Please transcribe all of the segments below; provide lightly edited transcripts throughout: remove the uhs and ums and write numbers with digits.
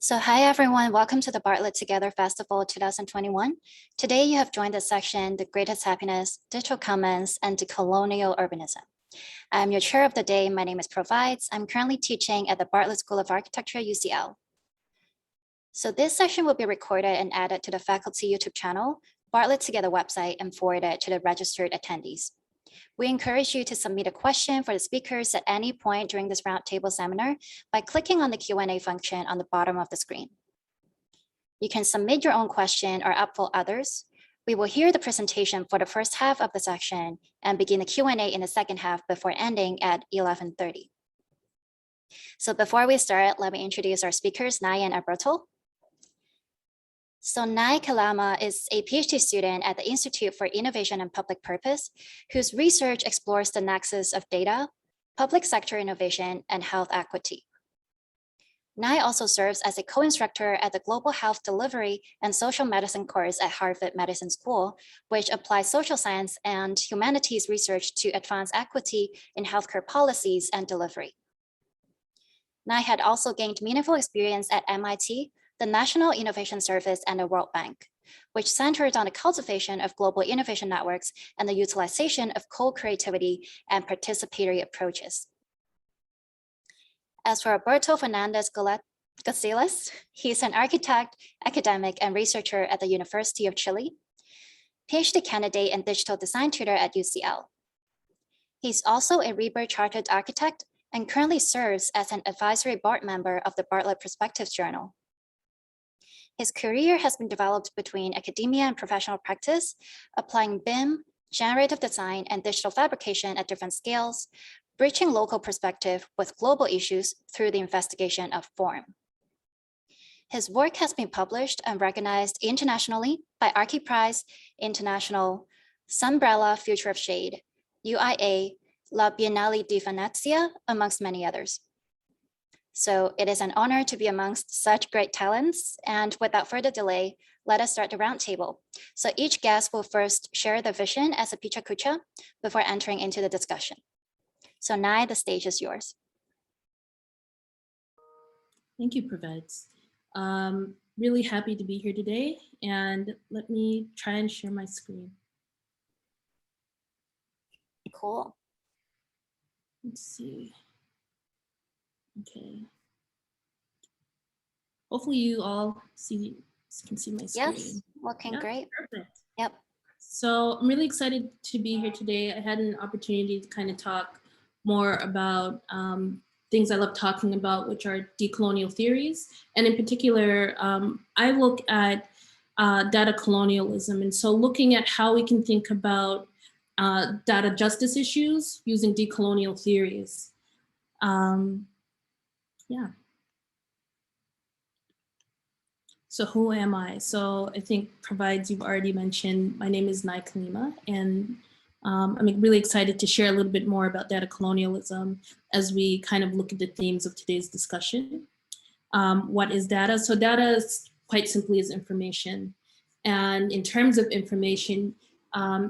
So hi everyone, welcome to the Bartlett Together Festival 2021. Today you have joined the section, The Greatest Happiness, Digital Commons, and Decolonial Urbanism. I'm your chair of the day, my name is Provides. I'm currently teaching at the Bartlett School of Architecture, UCL. So this session will be recorded and added to the faculty YouTube channel, Bartlett Together website, and forwarded to the registered attendees. We encourage you to submit a question for the speakers at any point during this roundtable seminar by clicking on the Q&A function on the bottom of the screen. You can submit your own question or upvote others. We will hear the presentation for the first half of the section and begin the Q&A in the second half before ending at 11:30. So before we start, let me introduce our speakers, Nai and Alberto. So Nai Kalama is a PhD student at the Institute for Innovation and Public Purpose, whose research explores the nexus of data, public sector innovation, and health equity. Nai also serves as a co-instructor at the Global Health Delivery and Social Medicine course at Harvard Medical School, which applies social science and humanities research to advance equity in healthcare policies and delivery. Nai had also gained meaningful experience at MIT, the National Innovation Service, and the World Bank, which centered on the cultivation of global innovation networks and the utilization of co-creativity and participatory approaches. As for Alberto Fernandez Gasiles, he's an architect, academic, and researcher at the University of Chile, PhD candidate and digital design tutor at UCL. He's also a Rebirth Chartered Architect and currently serves as an advisory board member of the Bartlett Perspectives Journal. His career has been developed between academia and professional practice, applying BIM, generative design, and digital fabrication at different scales, bridging local perspective with global issues through the investigation of form. His work has been published and recognized internationally by Archiprize International, Sunbrella Future of Shade, UIA, La Biennale di Venezia, amongst many others. So it is an honor to be amongst such great talents. And without further delay, let us start the roundtable. So each guest will first share the vision as a picha kucha before entering into the discussion. So Nai, the stage is yours. Thank you, Provides. Really happy to be here today. And let me try and share my screen. Cool. Let's see. Okay. Hopefully you all can see my screen. Yes, looking great. Perfect. Yep. So I'm really excited to be here today. I had an opportunity to kind of talk more about things I love talking about, which are decolonial theories. And in particular, I look at data colonialism. And so looking at how we can think about data justice issues using decolonial theories. Yeah. So who am I? So I think Provides, you've already mentioned, my name is Nai Kalima, and I'm really excited to share a little bit more about data colonialism as we kind of look at the themes of today's discussion. What is data? So data is quite simply is information. And in terms of information,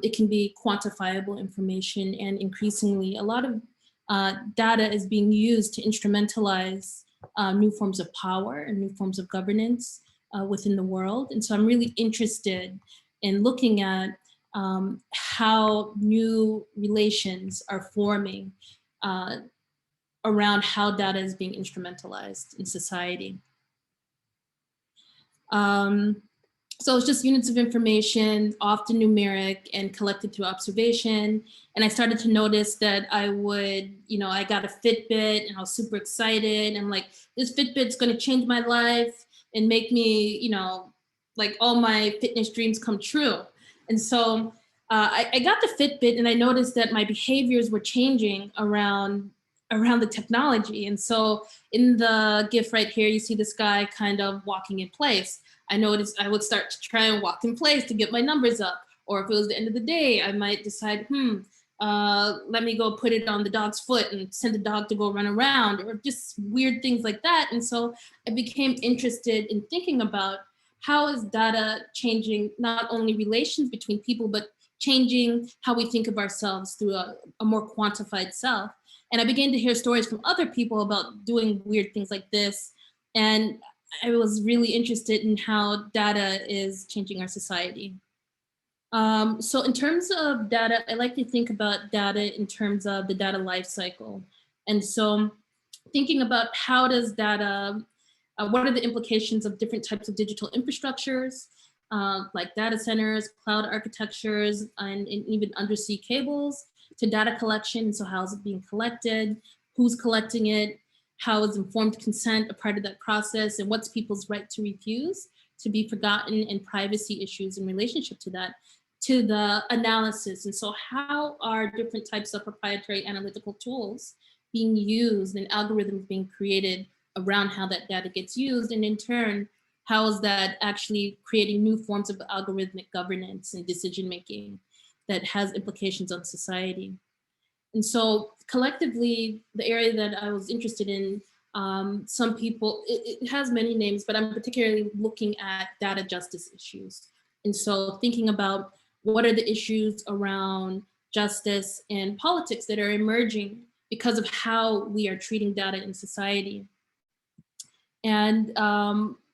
it can be quantifiable information, and increasingly a lot of data is being used to instrumentalize new forms of power and new forms of governance within the world. And so I'm really interested in looking at how new relations are forming around how data is being instrumentalized in society. So it's just units of information, often numeric and collected through observation. And I started to notice that I got a Fitbit and I was super excited. And like, this Fitbit's gonna change my life and make me, like all my fitness dreams come true. And so I got the Fitbit and I noticed that my behaviors were changing around the technology. And so in the GIF right here, you see this guy kind of walking in place. I noticed I would start to try and walk in place to get my numbers up. Or if it was the end of the day, I might decide, let me go put it on the dog's foot and send the dog to go run around, or just weird things like that. And so I became interested in thinking about how is data changing not only relations between people, but changing how we think of ourselves through a more quantified self. And I began to hear stories from other people about doing weird things like this. And I was really interested in how data is changing our society. So in terms of data, I like to think about data in terms of the data life cycle. And so thinking about how does data, what are the implications of different types of digital infrastructures, like data centers, cloud architectures, and even undersea cables to data collection. So how is it being collected? Who's collecting it? How is informed consent a part of that process? And what's people's right to refuse, to be forgotten, and privacy issues in relationship to that, to the analysis. And so how are different types of proprietary analytical tools being used and algorithms being created around how that data gets used? And in turn, how is that actually creating new forms of algorithmic governance and decision-making that has implications on society? And so collectively, the area that I was interested in, some people, it has many names, but I'm particularly looking at data justice issues. And so thinking about what are the issues around justice and politics that are emerging because of how we are treating data in society. And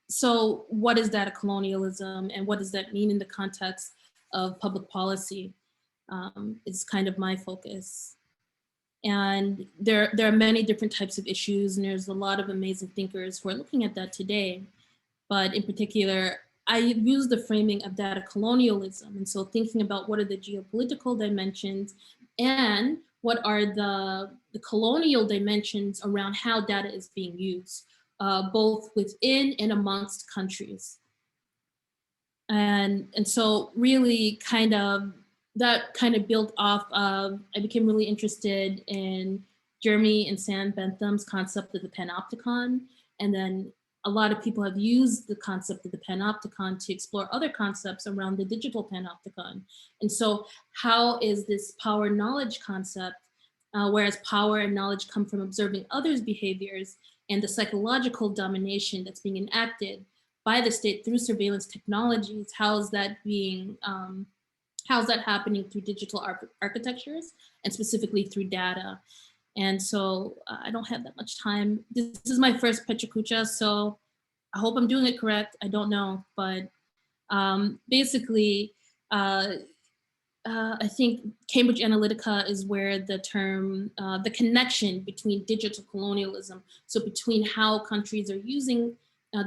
so what is data colonialism, and what does that mean in the context of public policy? Is kind of my focus. And there are many different types of issues, and there's a lot of amazing thinkers who are looking at that today. But in particular, I use the framing of data colonialism. And so thinking about what are the geopolitical dimensions and what are the colonial dimensions around how data is being used, both within and amongst countries. And so really that kind of built off of, I became really interested in Jeremy and Sam Bentham's concept of the panopticon. And then a lot of people have used the concept of the panopticon to explore other concepts around the digital panopticon. And so how is this power knowledge concept, whereas power and knowledge come from observing others' behaviors, and the psychological domination that's being enacted by the state through surveillance technologies, how is that being, how's that happening through digital architectures, and specifically through data? And so I don't have that much time. This is my first Pechakucha, so I hope I'm doing it correct. I don't know, but basically, I think Cambridge Analytica is where the term, the connection between digital colonialism, so between how countries are using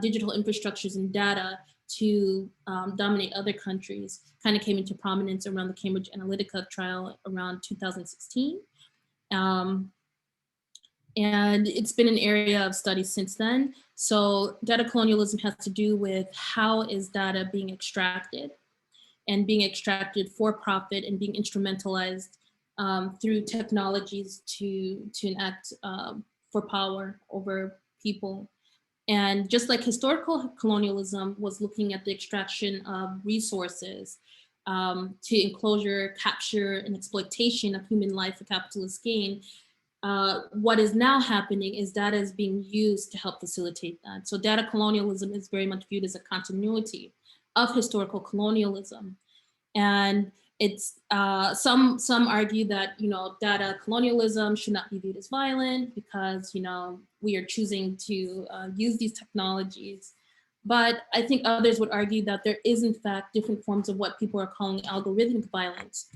digital infrastructures and data to dominate other countries, kind of came into prominence around the Cambridge Analytica trial around 2016. And it's been an area of study since then. So data colonialism has to do with how is data being extracted, and being extracted for profit, and being instrumentalized through technologies to enact for power over people. And just like historical colonialism was looking at the extraction of resources to enclosure, capture, and exploitation of human life for capitalist gain, what is now happening is data is being used to help facilitate that. So data colonialism is very much viewed as a continuity of historical colonialism. And it's some argue that data colonialism should not be viewed as violent because we are choosing to use these technologies. But I think others would argue that there is in fact different forms of what people are calling algorithmic violence,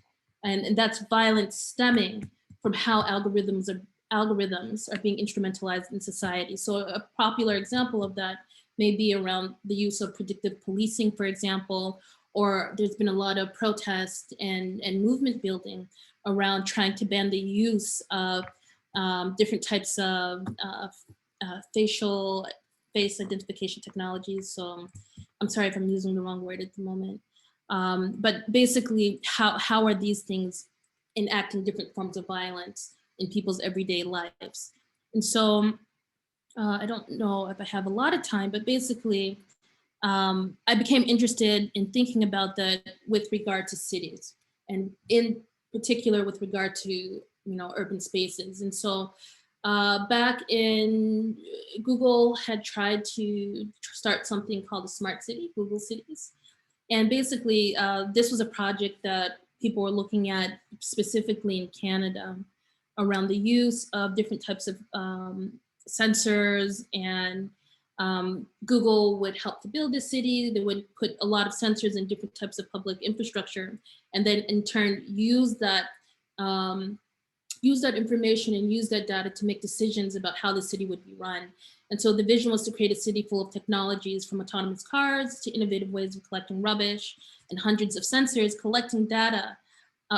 and that's violence stemming from how algorithms are being instrumentalized in society. So a popular example of that may be around the use of predictive policing, for example, or there's been a lot of protest and movement building around trying to ban the use of different types of face identification technologies. So I'm sorry if I'm using the wrong word at the moment. But basically, how are these things enacting different forms of violence in people's everyday lives? And so I don't know if I have a lot of time, but basically, I became interested in thinking about that with regard to cities, and in particular with regard to urban spaces. And so back in, Google had tried to start something called a smart city, Google Cities. And basically this was a project that people were looking at specifically in Canada around the use of different types of sensors and Google would help to build the city. They would put a lot of sensors in different types of public infrastructure, and then in turn use that information and use that data to make decisions about how the city would be run. And so the vision was to create a city full of technologies, from autonomous cars to innovative ways of collecting rubbish, and hundreds of sensors collecting data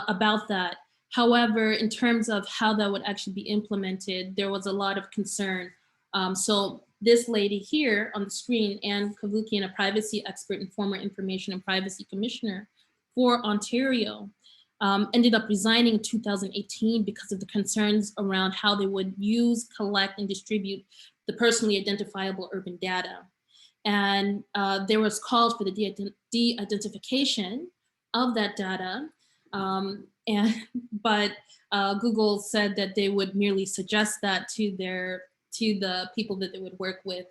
about that. However, in terms of how that would actually be implemented, there was a lot of concern. So this lady here on the screen, Anne Kavukian, a privacy expert and former information and privacy commissioner for Ontario, ended up resigning in 2018 because of the concerns around how they would use, collect, and distribute the personally identifiable urban data. And there was calls for the de-identification of that data. But Google said that they would merely suggest that to the people that they would work with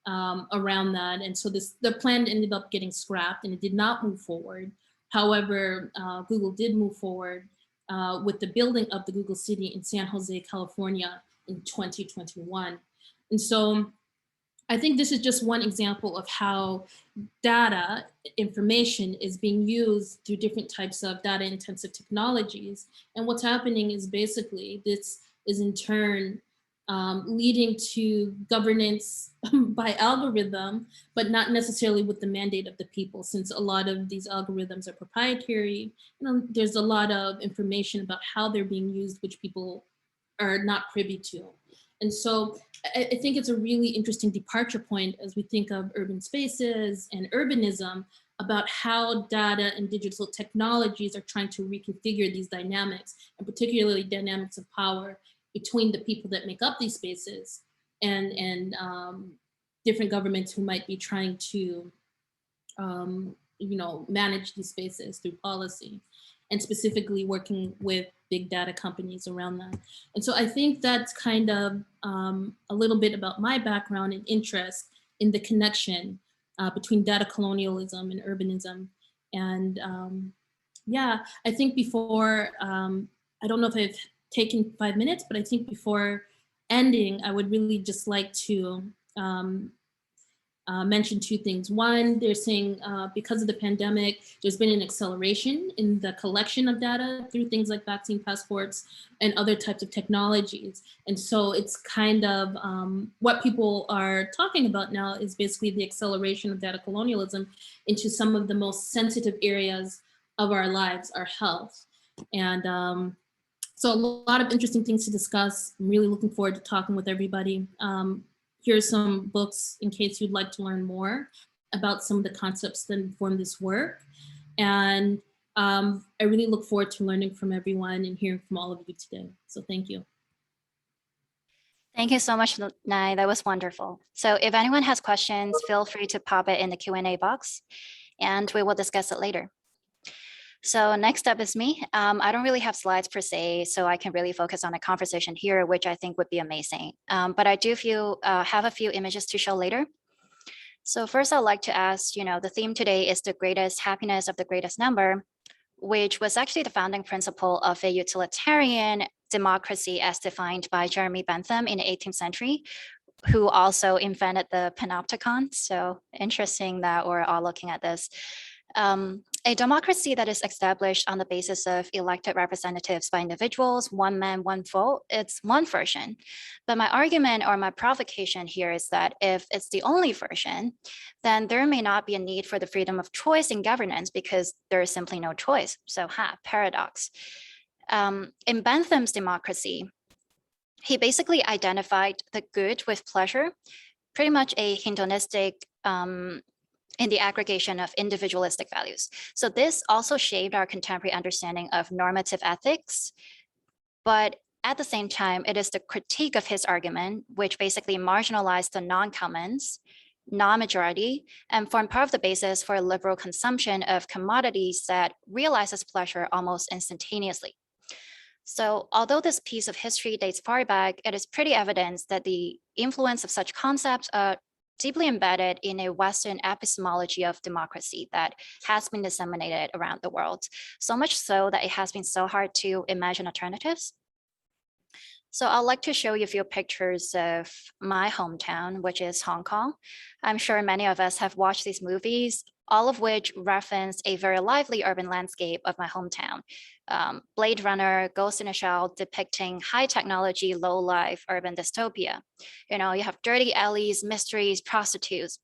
around that. And so the plan ended up getting scrapped and it did not move forward. However, Google did move forward with the building of the Google City in San Jose, California in 2021. And so I think this is just one example of how data information is being used through different types of data intensive technologies. And what's happening is basically this is in turn leading to governance by algorithm, but not necessarily with the mandate of the people, since a lot of these algorithms are proprietary. There's a lot of information about how they're being used, which people are not privy to. And so I think it's a really interesting departure point as we think of urban spaces and urbanism, about how data and digital technologies are trying to reconfigure these dynamics, and particularly dynamics of power between the people that make up these spaces and different governments who might be trying to manage these spaces through policy, and specifically working with big data companies around that. And so I think that's kind of a little bit about my background and interest in the connection between data colonialism and urbanism. And yeah, I think before, I don't know if I've taken 5 minutes, but I think before ending, I would really just like to mention two things. One, they're saying because of the pandemic, there's been an acceleration in the collection of data through things like vaccine passports and other types of technologies. And so it's kind of what people are talking about now is basically the acceleration of data colonialism into some of the most sensitive areas of our lives, our health. And so a lot of interesting things to discuss. I'm really looking forward to talking with everybody. Here's some books in case you'd like to learn more about some of the concepts that inform this work. And I really look forward to learning from everyone and hearing from all of you today. So thank you. Thank you so much, Nai. That was wonderful. So if anyone has questions, feel free to pop it in the Q&A box and we will discuss it later. So next up is me. I don't really have slides per se, so I can really focus on a conversation here, which I think would be amazing. But I do have a few images to show later. So first I'd like to ask, the theme today is the greatest happiness of the greatest number, which was actually the founding principle of a utilitarian democracy as defined by Jeremy Bentham in the 18th century, who also invented the panopticon. So interesting that we're all looking at this. A democracy that is established on the basis of elected representatives by individuals, one man, one vote, it's one version. But my argument or my provocation here is that if it's the only version, then there may not be a need for the freedom of choice in governance because there is simply no choice. So paradox. In Bentham's democracy, he basically identified the good with pleasure, pretty much a hedonistic in the aggregation of individualistic values. So this also shaped our contemporary understanding of normative ethics, but at the same time, it is the critique of his argument, which basically marginalized the non-commons, non-majority, and formed part of the basis for liberal consumption of commodities that realizes pleasure almost instantaneously. So although this piece of history dates far back, it is pretty evident that the influence of such concepts are deeply embedded in a Western epistemology of democracy that has been disseminated around the world, so much so that it has been so hard to imagine alternatives. So I'd like to show you a few pictures of my hometown, which is Hong Kong. I'm sure many of us have watched these movies, all of which reference a very lively urban landscape of my hometown. Blade Runner, Ghost in the Shell, depicting high technology, low life urban dystopia. You know, you have dirty alleys, mysteries, prostitutes,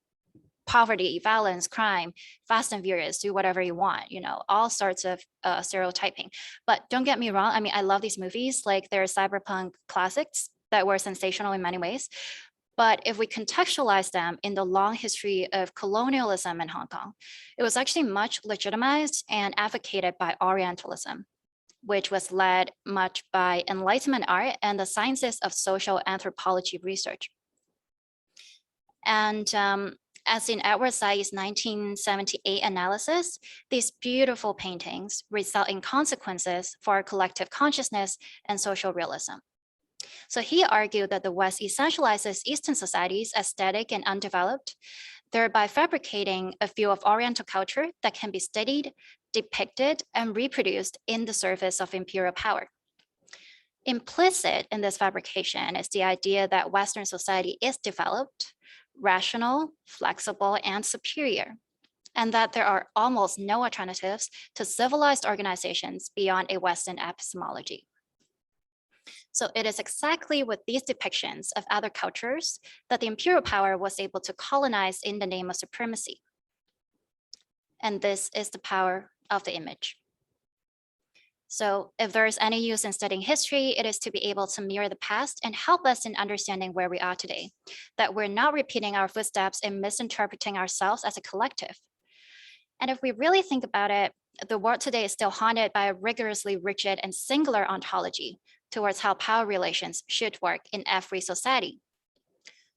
poverty, violence, crime, Fast and Furious, do whatever you want, you know, all sorts of stereotyping. But don't get me wrong, I mean, I love these movies, like they're cyberpunk classics that were sensational in many ways. But if we contextualize them in the long history of colonialism in Hong Kong, it was actually much legitimized and advocated by Orientalism, which was led much by Enlightenment art and the sciences of social anthropology research. And as in Edward Said's 1978 analysis, these beautiful paintings result in consequences for collective consciousness and social realism. So he argued that the West essentializes Eastern societies as static and undeveloped, thereby fabricating a view of Oriental culture that can be studied, depicted, and reproduced in the service of imperial power. Implicit in this fabrication is the idea that Western society is developed, rational, flexible, and superior, and that there are almost no alternatives to civilized organizations beyond a Western epistemology. So it is exactly with these depictions of other cultures that the imperial power was able to colonize in the name of supremacy. And this is the power of the image. So if there is any use in studying history, it is to be able to mirror the past and help us in understanding where we are today, that we're not repeating our footsteps and misinterpreting ourselves as a collective. And if we really think about it, the world today is still haunted by a rigorously rigid and singular ontology towards how power relations should work in every society.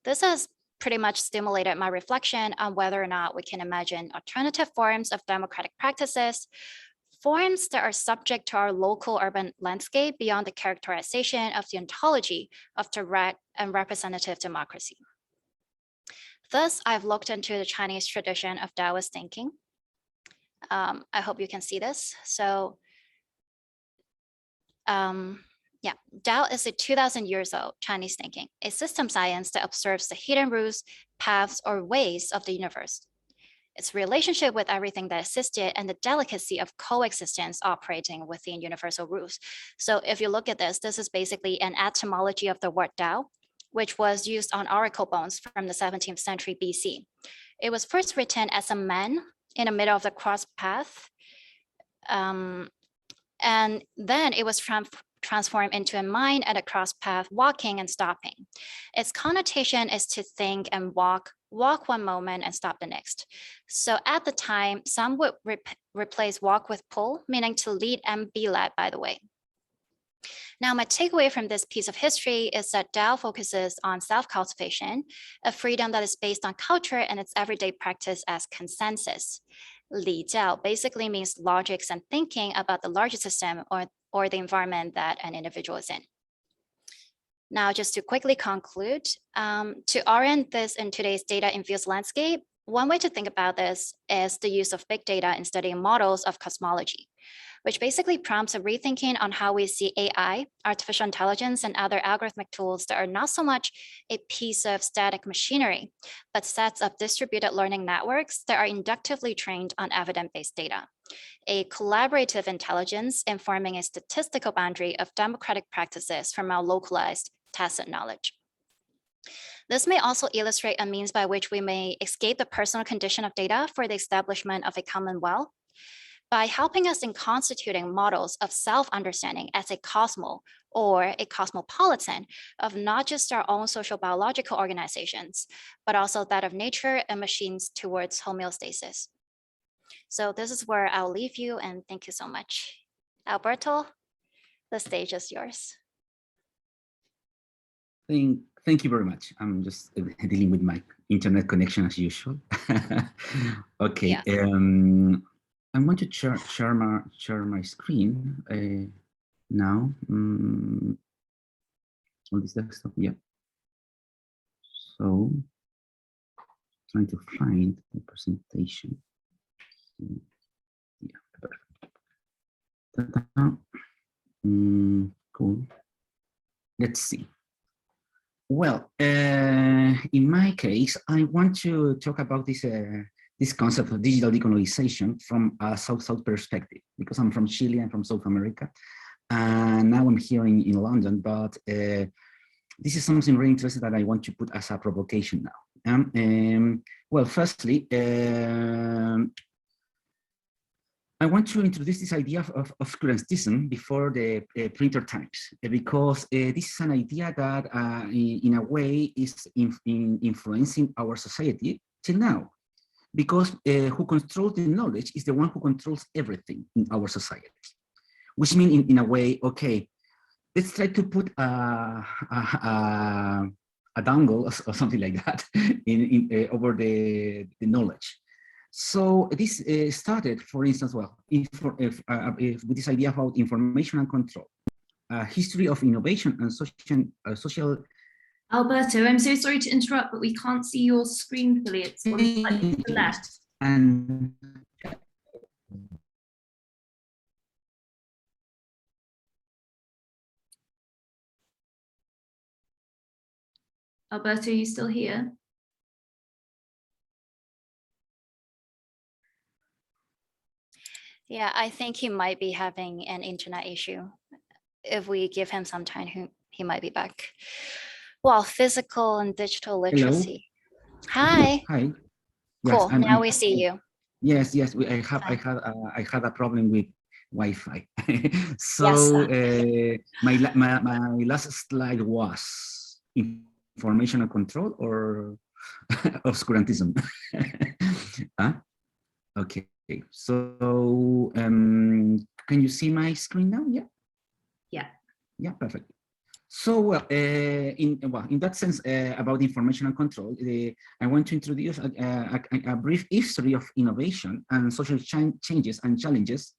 This has pretty much stimulated my reflection on whether or not we can imagine alternative forms of democratic practices, forms that are subject to our local urban landscape beyond the characterization of the ontology of direct and representative democracy. Thus, I've looked into the Chinese tradition of Taoist thinking. I hope you can see this. So yeah, Tao is a 2000 years old Chinese thinking, a system science that observes the hidden rules, paths, or ways of the universe. Its relationship with everything that existed and the delicacy of coexistence operating within universal rules. So if you look at this, this is basically an etymology of the word Tao, which was used on oracle bones from the 17th century BC. It was first written as a man in the middle of the cross path. And then it was transformed into a mind at a cross path, walking and stopping. Its connotation is to think and walk one moment and stop the next. So at the time, some would replace walk with pull, meaning to lead and be led by the way. Now, my takeaway from this piece of history is that Tao focuses on self-cultivation, a freedom that is based on culture and its everyday practice as consensus. Li Jiao basically means logics and thinking about the larger system or the environment that an individual is in. Now, just to quickly conclude, to orient this in today's data-infused landscape, one way to think about this is the use of big data in studying models of cosmology, which basically prompts a rethinking on how we see AI, artificial intelligence, and other algorithmic tools that are not so much a piece of static machinery, but sets of distributed learning networks that are inductively trained on evidence-based data. A collaborative intelligence informing a statistical boundary of democratic practices from our localized tacit knowledge. This may also illustrate a means by which we may escape the personal condition of data for the establishment of a commonwealth by helping us in constituting models of self-understanding as a cosmo or a cosmopolitan of not just our own social biological organizations, but also that of nature and machines towards homeostasis. So this is where I'll leave you, and thank you so much. Alberto, the stage is yours. Thank you very much. I'm just dealing with my internet connection as usual. Okay. Yeah. I'm going to share my screen now. On this desktop, yeah. So, trying to find the presentation. Yeah, perfect. Cool. let's see. Well, in my case, I want to talk about this concept of digital decolonization from a South-South perspective, because I'm from Chile, I'm from South America, and now I'm here in London, but this is something really interesting that I want to put as a provocation now. Well, firstly, I want to introduce this idea of obscurantism before the printer times, because this is an idea that in a way is influencing our society till now, because who controls the knowledge is the one who controls everything in our society, which means in a way, okay, let's try to put a dongle or something like that over the knowledge. So this started, for instance, well, with this idea about information and control, a history of innovation and social. Alberto, I'm so sorry to interrupt, but we can't see your screen fully. It's on slightly to the left. And Alberto, are you still here? Yeah, I think he might be having an internet issue. If we give him some time, he might be back. Well, physical and digital literacy. Hi. Hi. Cool. Yes, now we see you. Yes, yes. I had a problem with Wi-Fi. So Yes. my last slide was informational control or obscurantism. Okay. So can you see my screen now? Yeah. Yeah. Yeah. Perfect. So, well, in that sense, about information and control, I want to introduce a brief history of innovation and social changes and challenges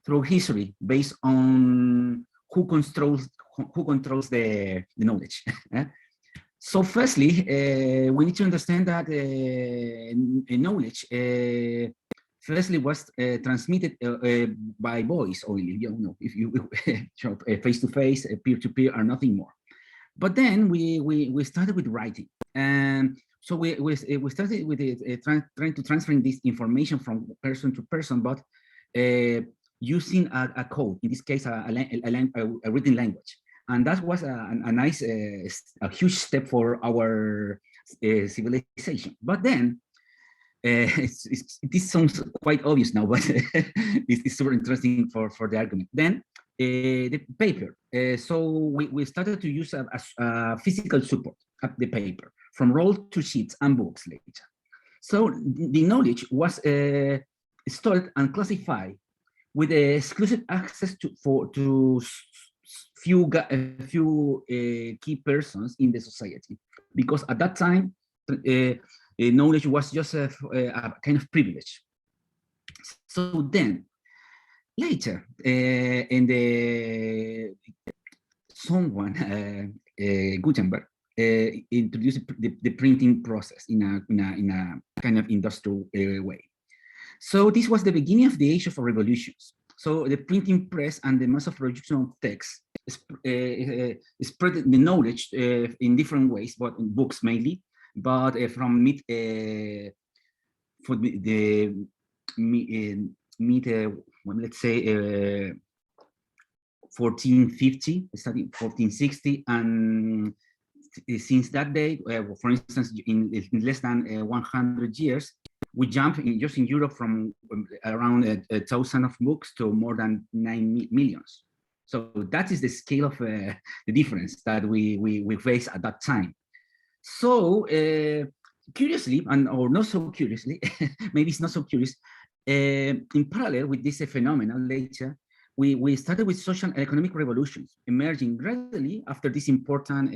through history based on who controls the knowledge. So, firstly, we need to understand that knowledge firstly was transmitted by voice only. You know, if you face to face, peer to peer, or nothing more. But then we started with writing, and so we started with trying to transfer this information from person to person, but using a code. In this case, a written language, and that was a nice, a huge step for our civilization. But then. This sounds quite obvious now, but it's super interesting for the argument. Then the paper. So we started to use a physical support of the paper, from roll to sheets and books later. So the knowledge was stored and classified with exclusive access to few key persons in the society, because at that time. Knowledge was just a kind of privilege. So then, later, in the someone Gutenberg introduced the printing process in a kind of industrial way. So this was the beginning of the age of revolutions. So the printing press and the mass of production of text spread the knowledge in different ways, but in books mainly. But from let's say 1450, starting 1460, and since that day, for instance, in less than 100 years, we jump just in Europe from around 1,000 of books to more than 9 million. So that is the scale of the difference that we face at that time. So curiously, or not so curiously, maybe it's not so curious, in parallel with this phenomenon later, we started with social and economic revolutions emerging gradually after this important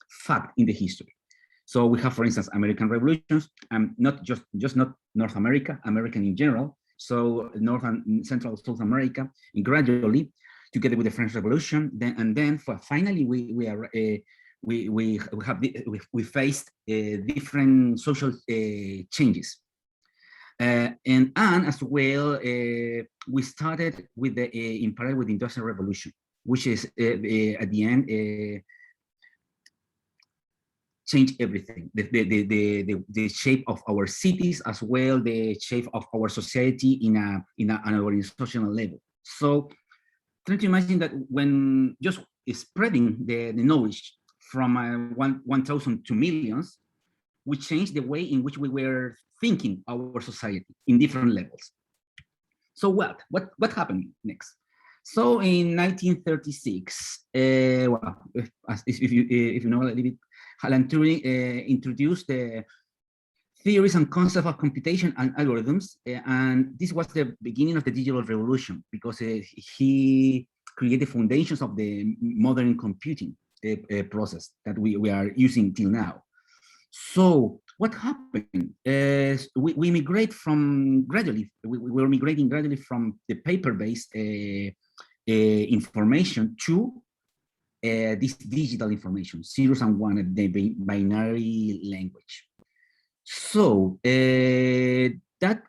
fact in the history. So we have, for instance, American revolutions, and not just not North America, American in general. So North and Central South America, and gradually, together with the French Revolution, then finally we faced different social changes, and as well we started with in parallel with the Industrial Revolution. which is at the end change everything, the shape of our cities, as well the shape of our society in an organizational level. So try to imagine that when just spreading the knowledge from 1,000 to millions, we changed the way in which we were thinking our society in different levels. So what happened next? So in 1936, well, if you know a little bit, Alan Turing introduced the theories and concepts of computation and algorithms, and this was the beginning of the digital revolution, because he created the foundations of the modern computing process that we are using till now. So what happened is we migrate from gradually, we were migrating gradually from the paper-based information to this digital information, zeros and one, the binary language. So that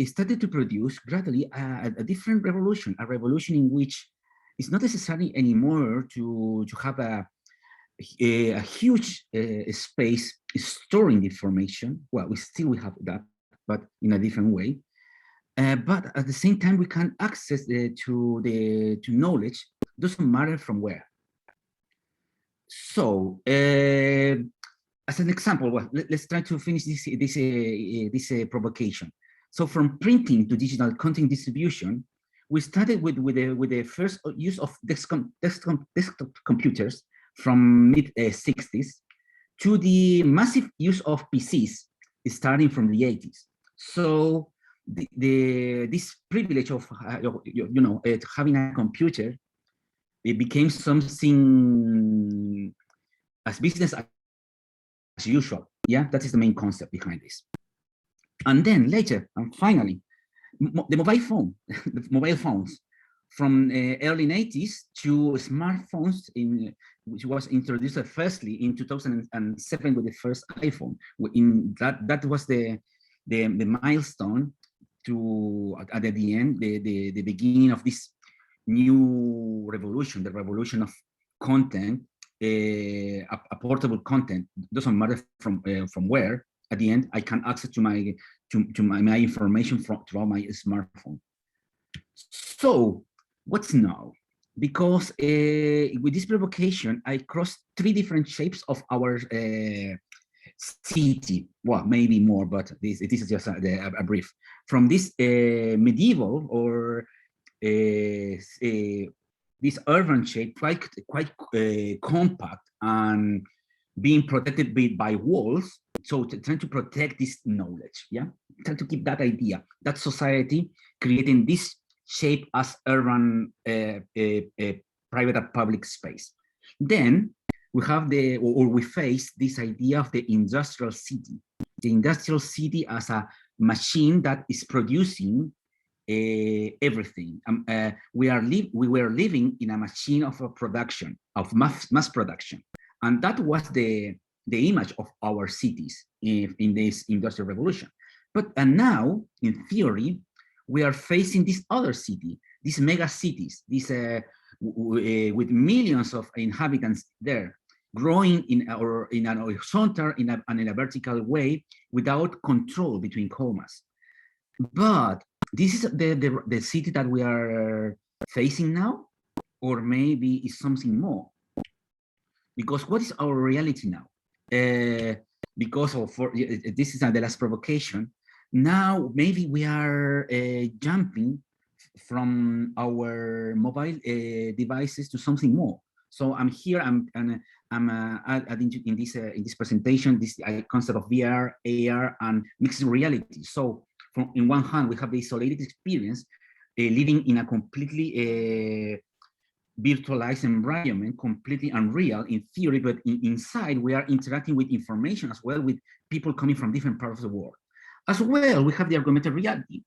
started to produce gradually a different revolution, a revolution in which it's not necessary anymore to have a huge space storing information. Well, we have that, but in a different way. But at the same time, we can access to knowledge. Doesn't matter from where. So, as an example, well, let's try to finish this provocation. So, from printing to digital content distribution, we started with the first use of desktop computers from mid-60s to the massive use of PCs starting from the 80s. So this privilege of having a computer, it became something as business as usual. Yeah, that is the main concept behind this. And then later, and finally, the mobile phones from early 90s to smartphones, which was introduced firstly in 2007 with the first iPhone. In that was the milestone to at the end, the beginning of this new revolution, the revolution of content, a portable content. Doesn't matter from where. At the end, I can access to my information through my smartphone. So what's now? Because with this provocation, I crossed 3 different shapes of our city. Well, maybe more, but this is just a brief. From this medieval or this urban shape, quite compact and being protected by walls. So trying to protect this knowledge, yeah, trying to keep that idea, that society creating this shape as urban private and public space. Then we have we face this idea of the industrial city. The industrial city as a machine that is producing everything. We were living in a machine of production, of mass production, and that was the image of our cities in this industrial revolution. And now, in theory, we are facing this other city, these mega cities, with millions of inhabitants there, growing in an horizontal and in a vertical way without control between commas. But this is the city that we are facing now, or maybe it's something more. Because what is our reality now? Because this is the last provocation. Now maybe we are jumping from our mobile devices to something more. So I'm here. I'm adding in this presentation this concept of VR, AR, and mixed reality. So in one hand, we have the isolated experience, living in a completely virtualized environment, completely unreal in theory, but inside we are interacting with information as well, with people coming from different parts of the world. As well, we have the augmented reality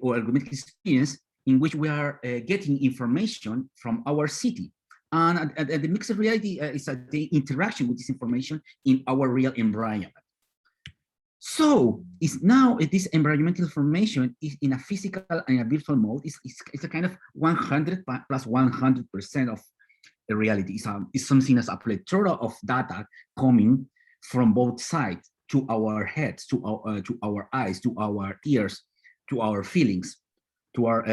or augmented experience in which we are getting information from our city. And the mixed reality is the interaction with this information in our real environment. So it's now this environmental information is in a physical and a virtual mode. It's a kind of 100 plus 100% of reality. It's something as a plethora of data coming from both sides, to our heads, to our eyes, to our ears, to our feelings, to our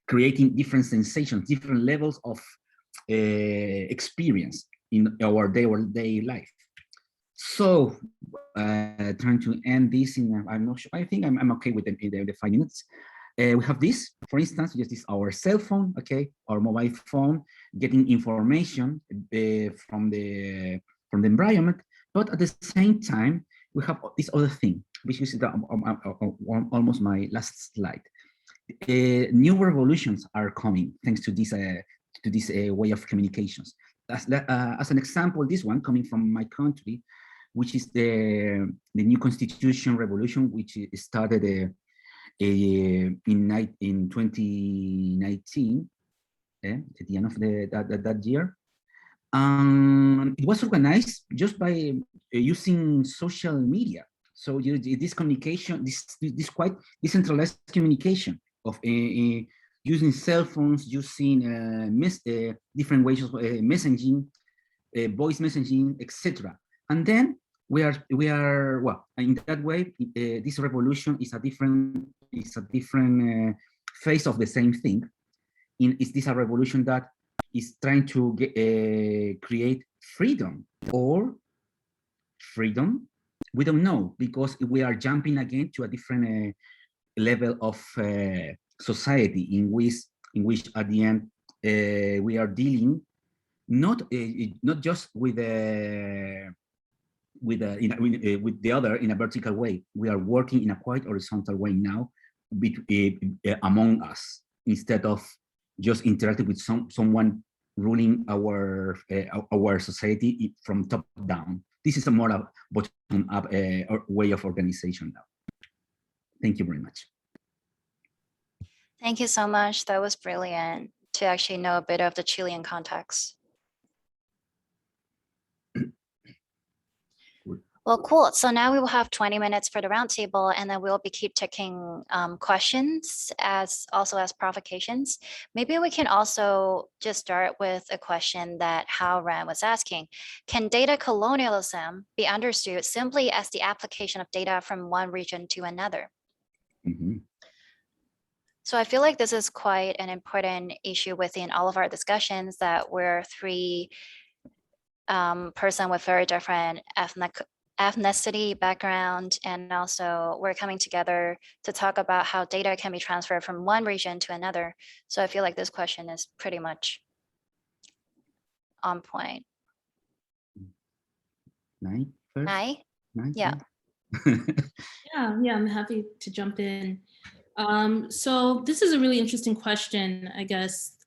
creating different sensations, different levels of experience in our day life. So trying to end this in, I'm not sure, I think I'm okay with the 5 minutes. We have this, for instance, just this our cell phone, okay, our mobile phone, getting information from the environment, but at the same time, we have this other thing, which is almost my last slide. New revolutions are coming thanks to this way of communications. As an example, this one coming from my country, which is the new constitution revolution, which started in 2019, at the end of that year. It was organized just by using social media. So this communication, this quite decentralized communication of using cell phones, using different ways of messaging, voice messaging, etc. And then we are well, in that way, this revolution is a different phase of the same thing. Is this a revolution that is trying to create freedom or freedom? We don't know, because we are jumping again to a different level of society in which at the end we are dealing not just with the other in a vertical way. We are working in a quite horizontal way now among us, instead of just interacting with someone ruling our society from top down. This is a more bottom-up way of organization now. Thank you very much. Thank you so much. That was brilliant to actually know a bit of the Chilean context. Well, cool. So now we will have 20 minutes for the roundtable, and then we'll keep taking questions as provocations. Maybe we can also just start with a question that Hao Ran was asking. Can data colonialism be understood simply as the application of data from one region to another? Mm-hmm. So I feel like this is quite an important issue within all of our discussions, that we're three person with very different ethnicity, background, and also we're coming together to talk about how data can be transferred from one region to another. So I feel like this question is pretty much on point. Nai first? Nai? Nai, Yeah. Yeah, I'm happy to jump in. So this is a really interesting question, I guess.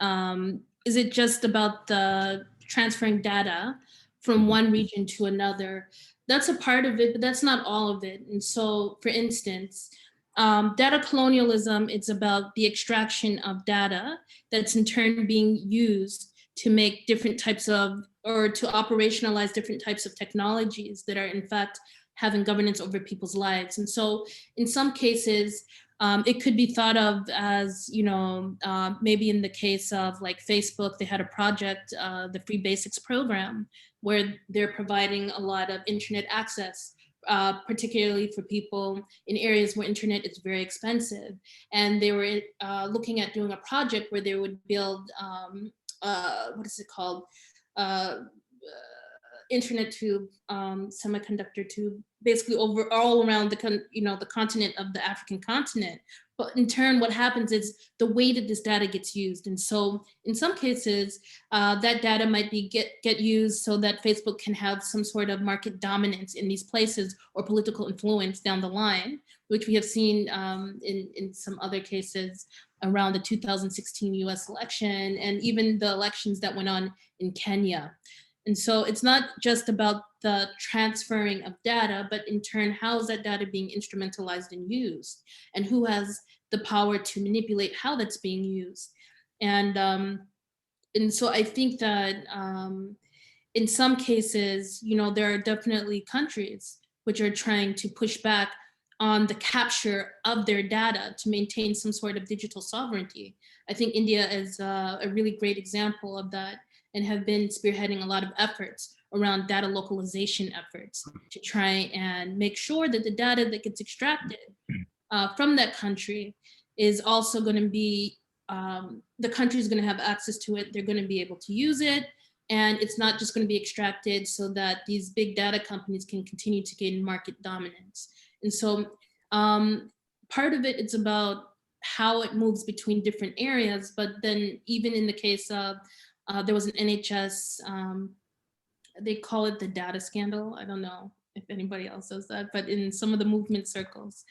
Is it just about the transferring data from one region to another? That's a part of it, but that's not all of it. And so, for instance, data colonialism, it's about the extraction of data that's in turn being used to make different types of, or to operationalize different types of technologies that are in fact having governance over people's lives. And so in some cases, it could be thought of as, maybe in the case of like Facebook, they had a project, the Free Basics program, where they're providing a lot of internet access, particularly for people in areas where internet is very expensive. And they were looking at doing a project where they would build, what is it called? Internet tube, semiconductor tube, basically all around the continent of the African continent. But in turn, what happens is the way that this data gets used. And so in some cases, that data might be get used so that Facebook can have some sort of market dominance in these places, or political influence down the line, which we have seen in some other cases around the 2016 US election, and even the elections that went on in Kenya. And so it's not just about the transferring of data, but in turn, how is that data being instrumentalized and used? And who has the power to manipulate how that's being used? And so I think that in some cases, there are definitely countries which are trying to push back on the capture of their data to maintain some sort of digital sovereignty. I think India is a really great example of that and have been spearheading a lot of efforts around data localization efforts to try and make sure that the data that gets extracted from that country is also going to be, the country is going to have access to it, they're going to be able to use it, and it's not just going to be extracted so that these big data companies can continue to gain market dominance. And so part of it, it's about how it moves between different areas, but then even in the case of, there was an NHS, they call it the data scandal. I don't know if anybody else does that, but in some of the movement circles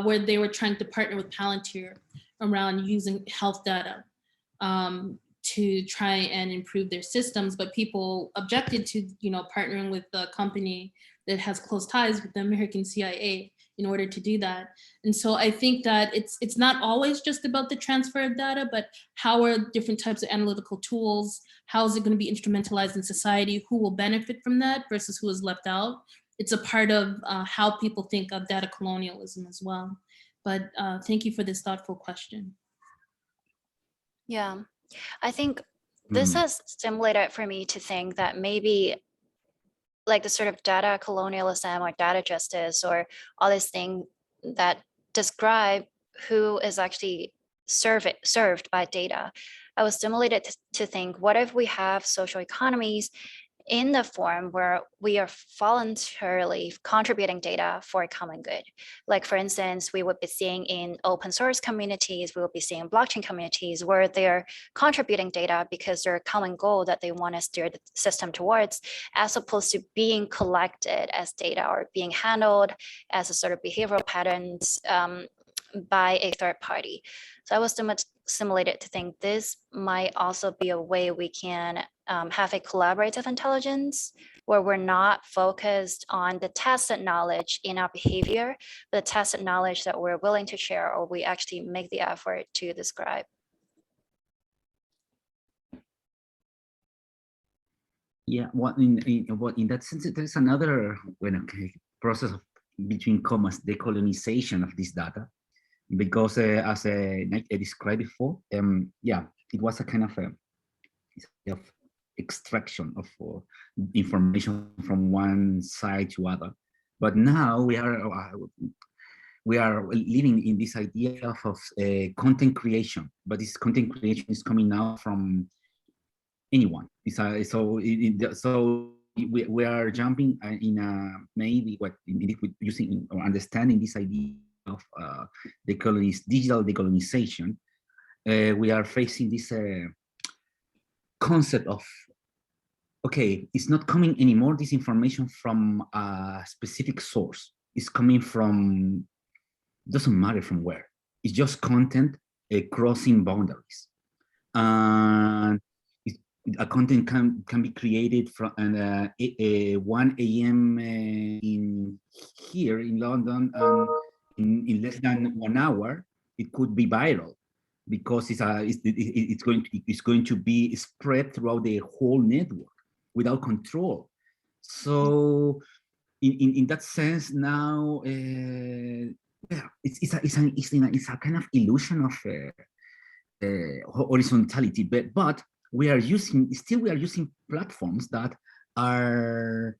where they were trying to partner with Palantir around using health data to try and improve their systems, but people objected to, partnering with a company that has close ties with the American CIA in order to do that. And so I think that it's not always just about the transfer of data, but how are different types of analytical tools, how is it going to be instrumentalized in society, who will benefit from that versus who is left out. It's a part of how people think of data colonialism as well. But thank you for this thoughtful question. Yeah, I think this has stimulated for me to think that maybe like the sort of data colonialism or data justice or all these things that describe who is actually served by data. I was stimulated to think, what if we have social economies in the form where we are voluntarily contributing data for a common good? Like, for instance, we would be seeing in open source communities, we would be seeing blockchain communities where they're contributing data because they're a common goal that they want to steer the system towards, as opposed to being collected as data or being handled as a sort of behavioral patterns by a third party. So I was stimulated to think this might also be a way we can have a collaborative intelligence where we're not focused on the tacit knowledge in our behavior, but the tacit knowledge that we're willing to share or we actually make the effort to describe. Yeah, in that sense, there's another process of, between commas, decolonization of this data, because as I described before, yeah, it was a kind of extraction of information from one side to other. But now we are living in this idea of content creation, but this content creation is coming now from anyone. So we are jumping in a maybe what using or understanding this idea of digital decolonization. We are facing this concept of, okay, it's not coming anymore, this information from a specific source. It's coming from, doesn't matter from where. It's just content crossing boundaries. And a content can be created from 1 a.m. in here in London, and in less than 1 hour, it could be viral, because it's going to be spread throughout the whole network without control. So in that sense, now yeah, it's a kind of illusion of horizontality, but we are using platforms that are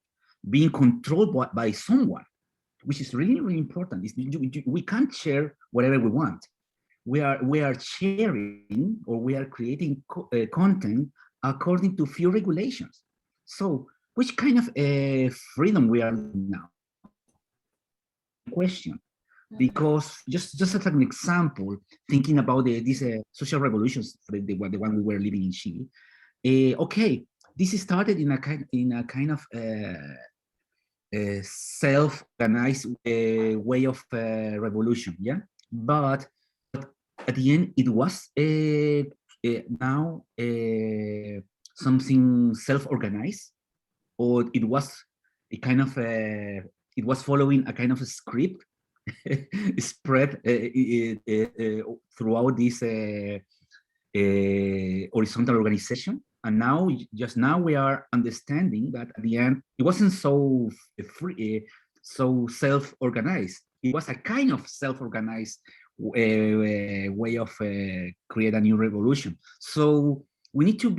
being controlled by someone, which is really, really important. We can't share whatever we want. We are sharing, or we are creating content according to few regulations. So which kind of freedom we are now? Question. Because just as an example, thinking about these social revolutions, the one we were living in Chile. Okay, this started in a kind of self-organized way of revolution, yeah. But at the end, it was now something self-organized, or it was a kind of it was following a kind of a script spread throughout this horizontal organization. And now we are understanding that at the end, it wasn't so free. so self-organized. It was a kind of self-organized way of create a new revolution. So we need to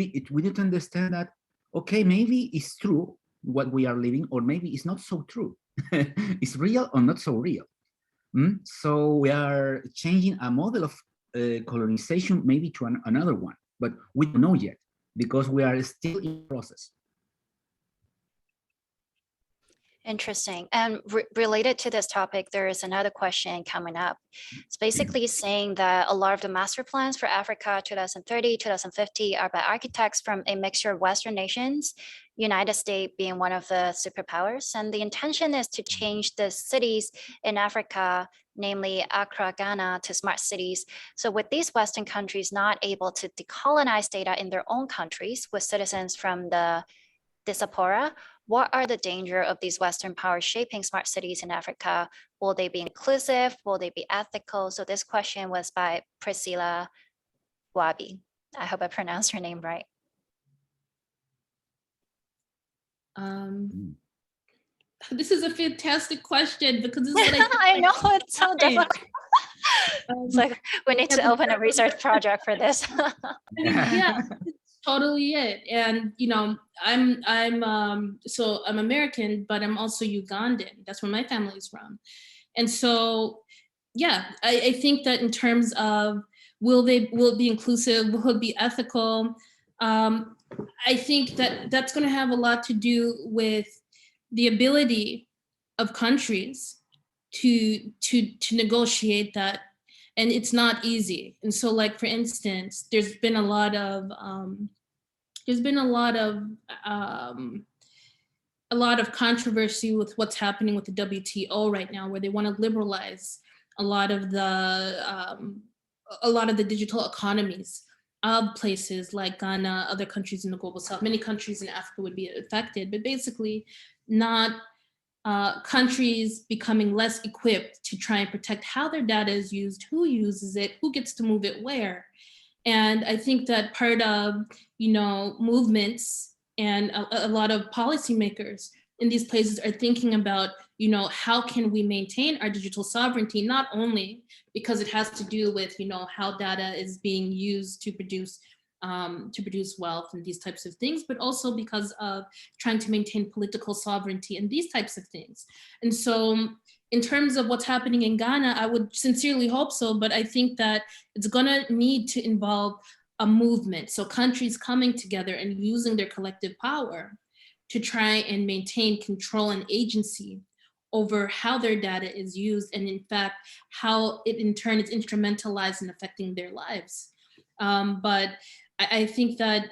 understand that, okay, maybe it's true what we are living, or maybe it's not so true. It's real or not so real. So we are changing a model of colonization maybe to another one, but we don't know yet because we are still in the process. Interesting. And related to this topic, there is another question coming up. It's basically saying that a lot of the master plans for Africa 2030, 2050 are by architects from a mixture of Western nations, United States being one of the superpowers. And the intention is to change the cities in Africa, namely Accra, Ghana, to smart cities. So with these Western countries not able to decolonize data in their own countries with citizens from the diaspora, what are the dangers of these Western powers shaping smart cities in Africa? Will they be inclusive? Will they be ethical? So this question was by Priscilla Wabi. I hope I pronounced her name right. This is a fantastic question because this is what I know, it's so difficult. It's like we need to open a research project for this. I mean, yeah, it's totally it. And I'm American, but I'm also Ugandan. That's where my family is from. And so, yeah, I think that in terms of will it be inclusive, will it be ethical? I think that that's going to have a lot to do with the ability of countries to negotiate that. And it's not easy. And so, like, for instance, there's been a lot of controversy with what's happening with the WTO right now, where they want to liberalize a lot of the digital economies of places like Ghana, other countries in the global south. Many countries in Africa would be affected, but basically not countries becoming less equipped to try and protect how their data is used, who uses it, who gets to move it where. And I think that part of, movements and a lot of policymakers in these places are thinking about, how can we maintain our digital sovereignty, not only because it has to do with, how data is being used to produce wealth and these types of things, but also because of trying to maintain political sovereignty and these types of things. And so in terms of what's happening in Ghana, I would sincerely hope so, but I think that it's gonna need to involve a movement. So countries coming together and using their collective power to try and maintain control and agency over how their data is used, and in fact, how it in turn is instrumentalized in affecting their lives. But I think that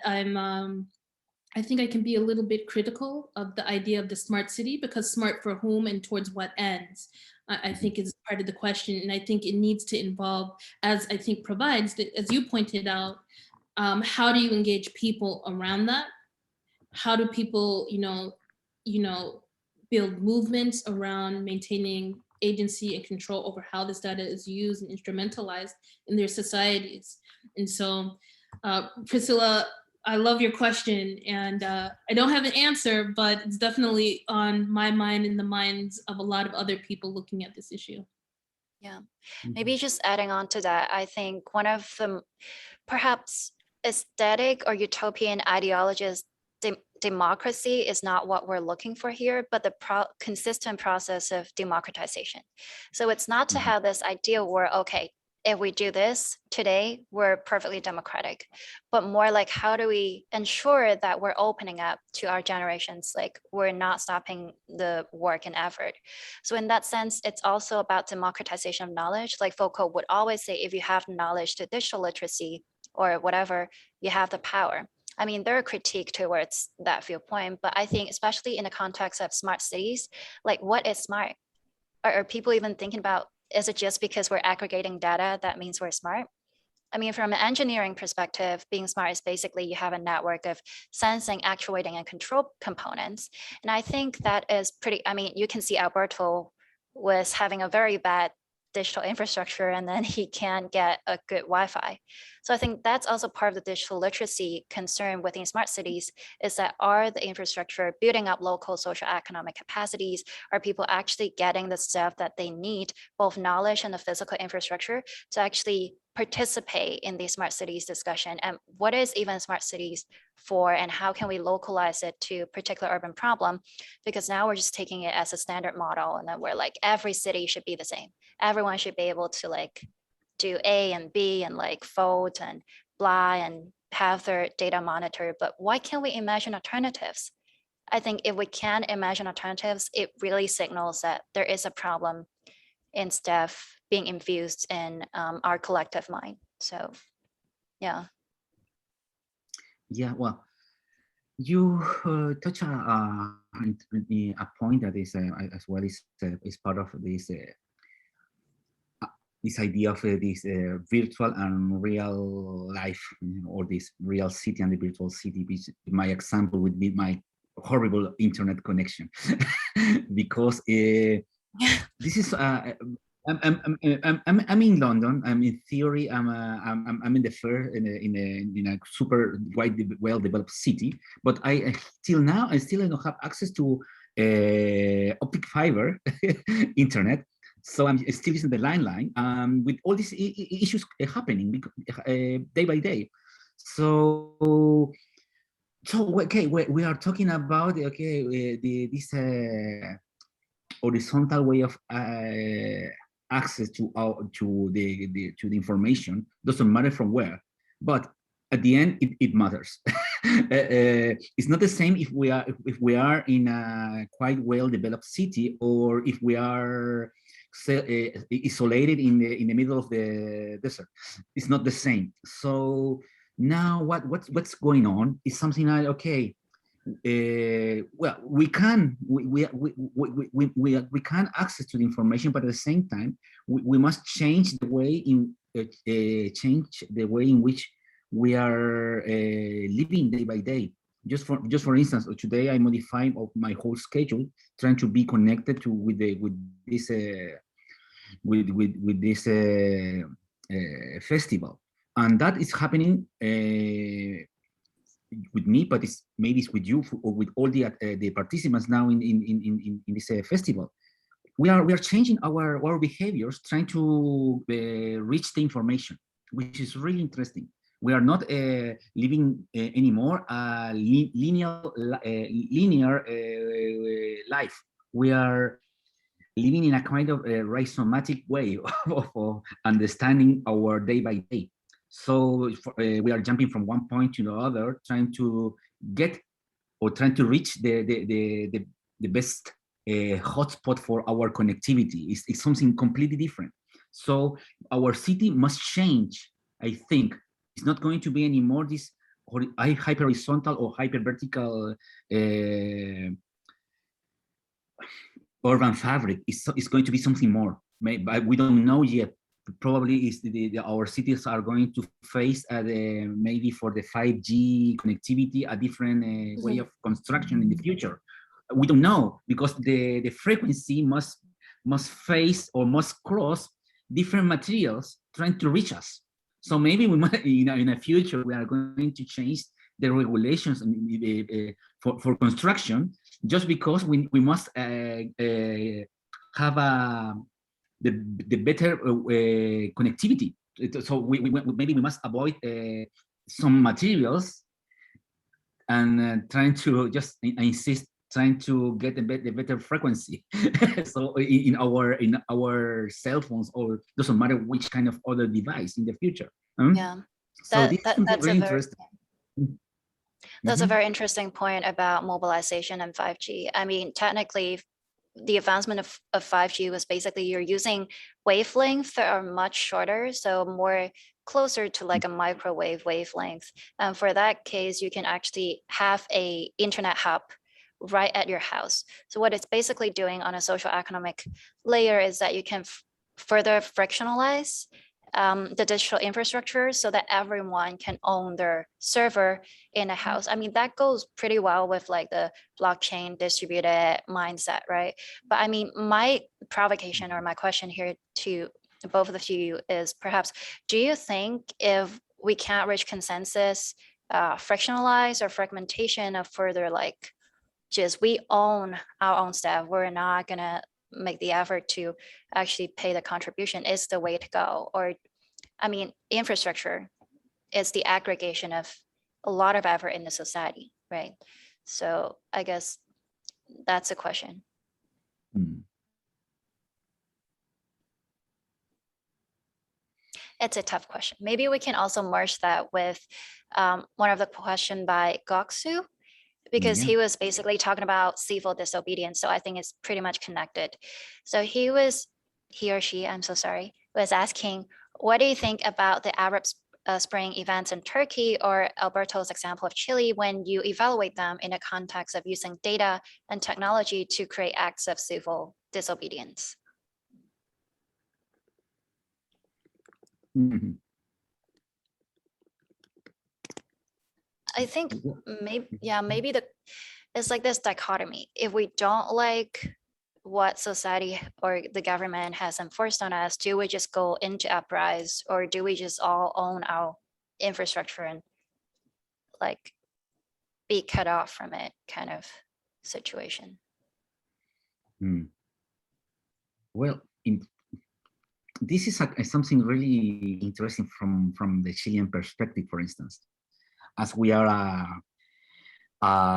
I think I can be a little bit critical of the idea of the smart city, because smart for whom and towards what ends, I think is part of the question. And I think it needs to involve, as I think provides, as you pointed out, how do you engage people around that? How do people, build movements around maintaining agency and control over how this data is used and instrumentalized in their societies? And so, Priscilla, I love your question, and I don't have an answer, but it's definitely on my mind and the minds of a lot of other people looking at this issue. Yeah, maybe just adding on to that, I think one of the perhaps aesthetic or utopian ideologies, democracy is not what we're looking for here, but the consistent process of democratization. So it's not to have this idea where, okay, if we do this today, we're perfectly democratic, but more like, how do we ensure that we're opening up to our generations? Like, we're not stopping the work and effort. So in that sense, it's also about democratization of knowledge. Like Foucault would always say, if you have knowledge to digital literacy or whatever, you have the power. I mean, there are critique towards that viewpoint, but I think especially in the context of smart cities, like, what is smart? Are people even thinking about, is it just because we're aggregating data that means we're smart? I mean, from an engineering perspective, being smart is basically you have a network of sensing, actuating, and control components. And I think that is pretty, I mean, you can see Alberto was having a very bad digital infrastructure and then he can't get a good Wi-Fi. So I think that's also part of the digital literacy concern within smart cities, is that are the infrastructure building up local social economic capacities? Are people actually getting the stuff that they need, both knowledge and the physical infrastructure, to actually participate in the smart cities discussion? And what is even smart cities for, and how can we localize it to a particular urban problem? Because now we're just taking it as a standard model, and then we're like, every city should be the same. Everyone should be able to like do A and B and like vote and blah and have their data monitored. But why can't we imagine alternatives? I think if we can imagine alternatives, it really signals that there is a problem in stuff being infused in our collective mind. So, yeah. Yeah, well, you touch a point that is as well is part of this idea of this virtual and real life, or this real city and the virtual city. My example would be my horrible internet connection, because this is I'm in London. I'm in theory. I'm in the first in a super well developed city, but I still don't have access to optic fiber internet. So I'm still using the line with all these issues happening day by day. So okay, we are talking about this horizontal way of access to the information. Doesn't matter from where, but at the end it matters. It's not the same if we are in a quite well developed city, or if we are isolated in the middle of the desert. It's not the same. So now what's going on is something like, okay, well, we can access to the information, but at the same time we must change the way in which we are living day by day. Just for instance, today I modified my whole schedule, trying to be connected with this festival, and that is happening with me, but maybe it's with you or with all the participants now in this festival. We are changing our behaviors, trying to reach the information, which is really interesting. We are not living anymore a linear life. We are living in a kind of rhizomatic way of understanding our day by day. So we are jumping from one point to the other, trying to get or trying to reach the best hotspot for our connectivity. It's something completely different. So our city must change, I think. It's not going to be anymore this hyper horizontal or hyper vertical urban fabric. It's going to be something more. We don't know yet. Probably our cities are going to face maybe for the 5G connectivity a different way of construction in the future. We don't know, because the frequency must face or must cross different materials trying to reach us. So maybe we might, in the future, we are going to change the regulations for construction, just because we must have the better connectivity. So maybe we must avoid some materials and trying to just trying to get the better frequency. So in our cell phones, or doesn't matter which kind of other device in the future. Yeah, so this is that's really interesting. That's a very interesting point about mobilization and 5G. I mean, technically, the advancement of 5G was basically you're using wavelengths that are much shorter, so more closer to like a microwave wavelength. And for that case, you can actually have a internet hub right at your house. So what it's basically doing on a social economic layer is that you can further frictionalize the digital infrastructure so that everyone can own their server in a house. I mean, that goes pretty well with like the blockchain distributed mindset, right? But I mean, my provocation or my question here to both of you is perhaps, do you think if we can't reach consensus, frictionalize or fragmentation of further like just we own our own stuff, we're not gonna make the effort to actually pay the contribution is the way to go? Or, I mean, infrastructure is the aggregation of a lot of effort in the society, right? So I guess that's a question. It's a tough question. Maybe we can also merge that with one of the question by Goksu, because he was basically talking about civil disobedience. So I think it's pretty much connected. So he or she, I'm so sorry, was asking, what do you think about the Arab Spring events in Turkey or Alberto's example of Chile when you evaluate them in a context of using data and technology to create acts of civil disobedience? I think maybe it's like this dichotomy. If we don't like what society or the government has enforced on us, do we just go into uprise, or do we just all own our infrastructure and like be cut off from it kind of situation? Well, this is something really interesting from the Chilean perspective, for instance, as we are a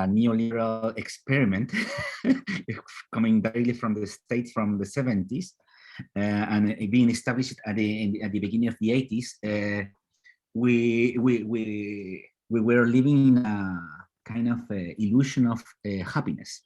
neoliberal experiment coming directly from the States from the 70s and being established at the beginning of the 80s. We were living in a kind of illusion of happiness.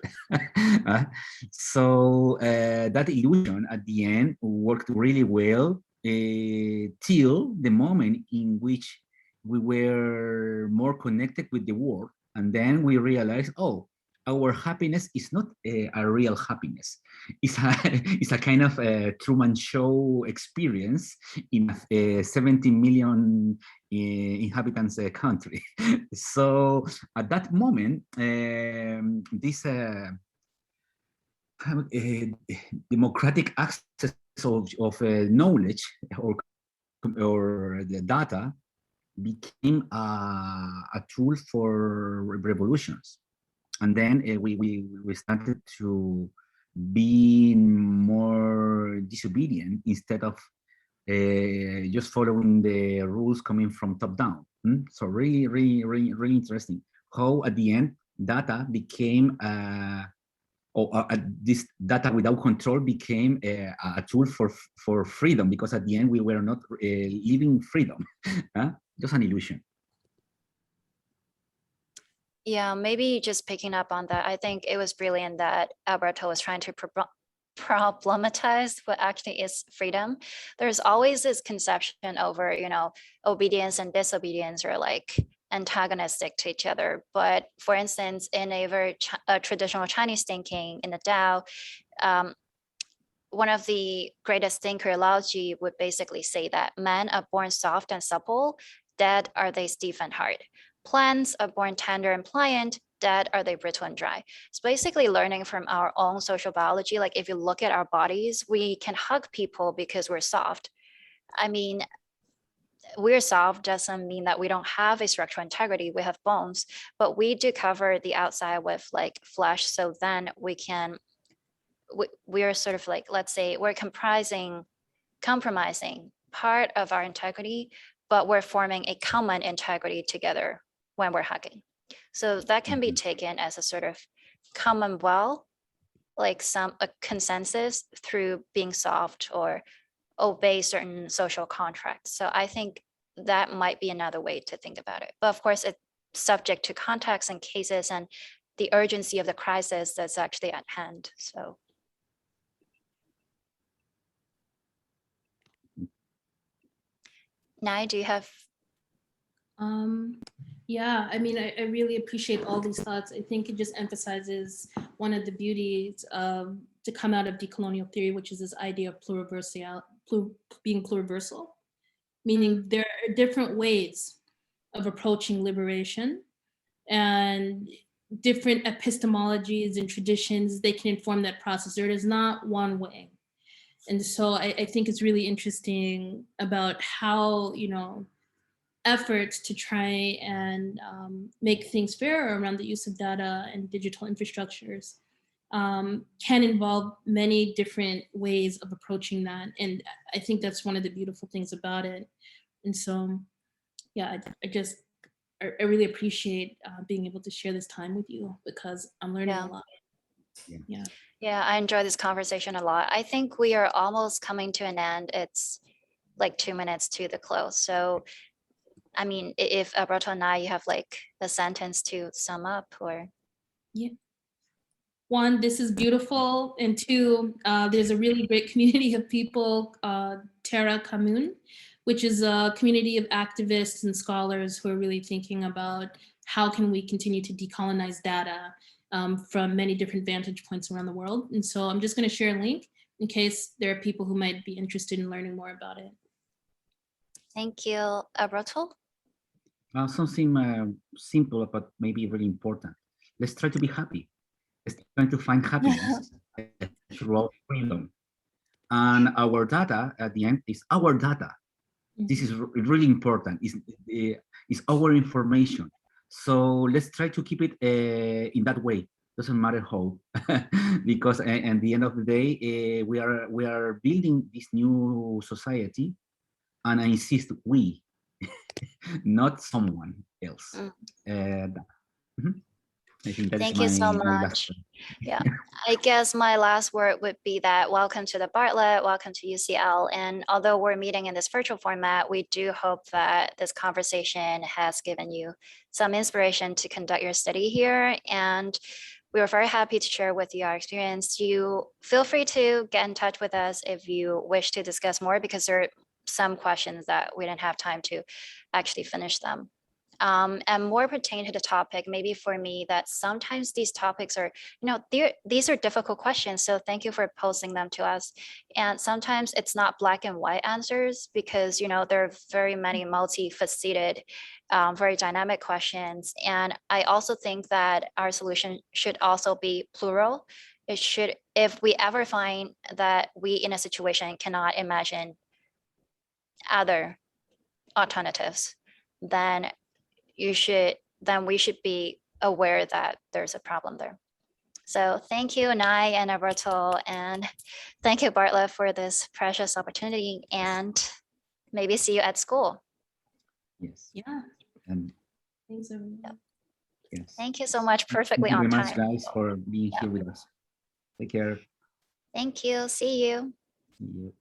So that illusion at the end worked really well till the moment in which we were more connected with the world. And then we realized, oh, our happiness is not a real happiness. It's a kind of a Truman Show experience in a 70 million inhabitants country. So at that moment, this democratic access of knowledge or the data became a tool for revolutions. And then we started to be more disobedient instead of just following the rules coming from top down. So really interesting how at the end data became this data without control became a tool for freedom, because at the end we were not living freedom, just an illusion. Yeah, maybe just picking up on that, I think it was brilliant that Alberto was trying to problematize what actually is freedom. There's always this conception over, obedience and disobedience are like antagonistic to each other. But for instance, in a very traditional Chinese thinking in the Tao, one of the greatest thinker, Lao Ji, would basically say that men are born soft and supple, dead are they stiff and hard. Plants are born tender and pliant, dead are they brittle and dry. It's basically learning from our own social biology. Like if you look at our bodies, we can hug people because we're soft. I mean, we're soft doesn't mean that we don't have a structural integrity. We have bones, but we do cover the outside with like flesh. So then we're sort of like, let's say we're compromising part of our integrity, but we're forming a common integrity together when we're hugging. So that can be taken as a sort of commonwealth, like a consensus through being soft or obey certain social contracts. So I think that might be another way to think about it. But of course, it's subject to context and cases and the urgency of the crisis that's actually at hand. So. Nai, do you have? Yeah, I mean, I really appreciate all these thoughts. I think it just emphasizes one of the beauties to come out of decolonial theory, which is this idea of being pluriversal, meaning there are different ways of approaching liberation and different epistemologies and traditions, they can inform that process. There is not one way. And so I think it's really interesting about how, efforts to try and make things fairer around the use of data and digital infrastructures can involve many different ways of approaching that. And I think that's one of the beautiful things about it. And so, yeah, I really appreciate being able to share this time with you because I'm learning a lot. Yeah. Yeah, I enjoy this conversation a lot. I think we are almost coming to an end. It's like 2 minutes to the close. So, I mean, if Alberto and I, you have like a sentence to sum up or. Yeah. One, this is beautiful. And two, there's a really great community of people, Terra Commune, which is a community of activists and scholars who are really thinking about how can we continue to decolonize data from many different vantage points around the world. And so I'm just going to share a link in case there are people who might be interested in learning more about it. Thank you, Alberto. Something simple, but maybe really important. Let's try to be happy. Let's try to find happiness throughout freedom. And our data at the end is our data. This is really important. It's our information. So let's try to keep it in that way. Doesn't matter how, because at the end of the day, we are building this new society, and I insist we, not someone else. I think that Thank is you so my much. Yeah, I guess my last word would be that welcome to the Bartlett, welcome to UCL. And although we're meeting in this virtual format, we do hope that this conversation has given you some inspiration to conduct your study here. And we were very happy to share with you our experience. You feel free to get in touch with us if you wish to discuss more, because there are some questions that we didn't have time to actually finish them. And more pertain to the topic, maybe for me, that sometimes these topics are, these are difficult questions. So thank you for posing them to us. And sometimes it's not black and white answers because, there are very many multifaceted, very dynamic questions. And I also think that our solution should also be plural. It should, if we ever find that we in a situation cannot imagine other alternatives, then we should be aware that there's a problem there. So thank you, Nai and Alberto, and thank you, Bartlett, for this precious opportunity, and maybe see you at school. Yes. Yeah. And thanks, everyone. yes. Thank you so much. Perfectly on time. Thank you very much, guys, for being here with us. Take care. Thank you. See you. See you.